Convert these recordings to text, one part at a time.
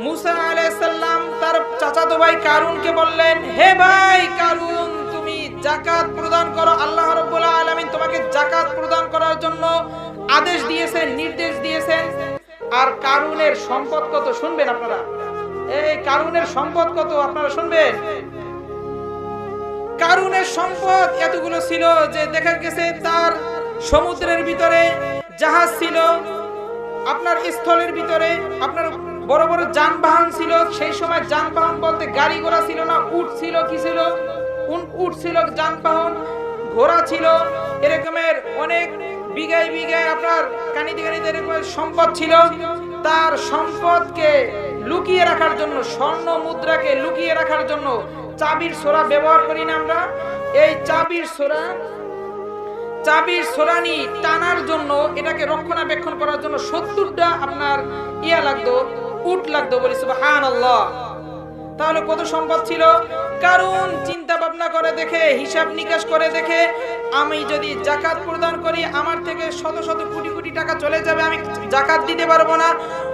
মুসা আলাইহিস সালাম তার চাচাতো ভাই কারুনকে বললেন, হে ভাই কারুন, তুমি যাকাত প্রদান করো। আল্লাহ রাব্বুল আলামিন তোমাকে যাকাত প্রদান করার জন্য আদেশ দিয়েছেন, নির্দেশ দিয়েছেন। আর কারুনের সম্পদ কত শুনবেন আপনারা? এই কারুনের সম্পদ কত আপনারা শুনবেন? কারুনের সম্পদ এতগুলো ছিল যে দেখা গেছে তার সমুদ্রের ভিতরে জাহাজ ছিল, আপনার স্থলের ভিতরে আপনার বড় বড় যানবাহন ছিল। সেই সময় যানবাহন বলতে গাড়ি ঘোড়া ছিল না, উট ছিল। কি ছিল? উট ছিল, যানবাহন, ঘোড়া ছিল। এরকমের অনেক বিঘায় বিঘায় আপনার কানিতে কানিতে এরকমের সম্পদ ছিল। তার সম্পদকে লুকিয়ে রাখার জন্য, স্বর্ণ মুদ্রাকে লুকিয়ে রাখার জন্য চাবির ছোরা ব্যবহার করি না আমরা? এই চাবির ছোরানি টানার জন্য, এটাকে রক্ষণাবেক্ষণ করার জন্য 70টা আপনার লাগতো, উট লাগতো। বলি সুবহানাল্লাহ। তাহলে কত সম্পদ ছিল? কারণ চিন্তা ভাবনা করে দেখে, হিসাব নিকাশ করে দেখে, আমি যদি যাকাত প্রদান করি আমার থেকে শত শত কোটি কোটি টাকা চলে যাবে, আমি যাকাত দিতে পারবো না।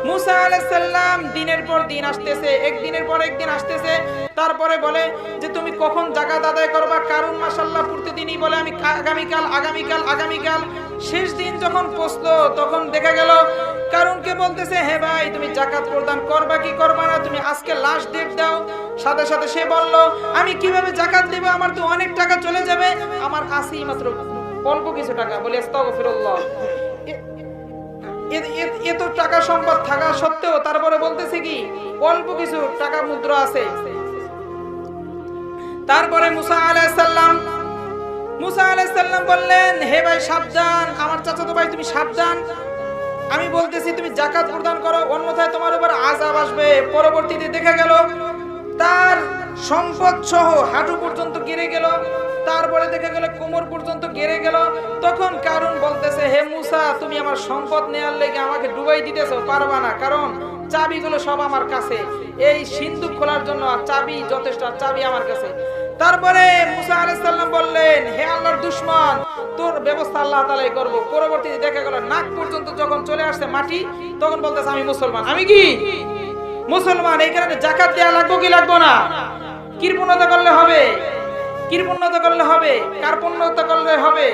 মুসা আলাইহিস সালাম দিনের পর দিন আসতেছে, একদিনের পর একদিন আসতেছে। তারপরে বলে যে তুমি কখন যাকাত আদায় করবা? কারণ মাশাআল্লাহ প্রতিদিনই বলে আমি আগামীকাল। শেষ দিন যখন পৌঁছলো তখন দেখা গেল কারণকে বলতেছে, হে ভাই তুমি যাকাত প্রদান করবা কি করবা না? তুমি আজকে লাস্ট ডেট দাও। সাথে সাথে সে বলল, আমি কিভাবে যাকাত দেব? আমার তো অনেক টাকা চলে যাবে, আমার আছে মাত্র অল্প কিছু টাকা। বলি আস্তাগফিরুল্লাহ। এত টাকা সম্পদ থাকা সত্ত্বেও তারপরে বলতেছে কি অল্প কিছু টাকা মুদ্রা আছে। তারপরে মুসা আলাইহিস সালাম বললেন, হে ভাই সাবধান, আমার চাচাতো ভাই তুমি সাবধান, আমি বলতেছি তুমি যাকাত প্রদান করো, অন্যথায় তোমার উপর আযাব আসবে। পরবর্তীতে দেখা গেল তার সম্পদ সহ হাঁটু পর্যন্ত গেড়ে গেল, তারপরে দেখা গেল কোমর পর্যন্ত গেড়ে গেল। তখন কারণ বলতেছে, হে মুসা, তুমি আমার সম্পদ নেয়ার লেগে আমাকে ডুবাই দিতেছো, পারবা না, কারণ চাবিগুলো সব আমার কাছে। এই সিন্ধুক খোলার জন্য চাবি যথেষ্ট, চাবি আমার কাছে। তারপরে মুসা আলাইহিস সালাম বললেন, হে আল্লাহর দুশমন, তোর ব্যবস্থা আল্লাহ তাআলাই করব। পরবর্তীতে দেখা গেল নাক পর্যন্ত যখন চলে আসছে মাটি, তখন বলতেছে আমি মুসলমান। আমি কি মুসলমান? এই কারণে যাকাত দেয়া লাগবে কি লাগবে না? কৃপণতা করলে হবে? কার পূর্ণতা করলে হবে?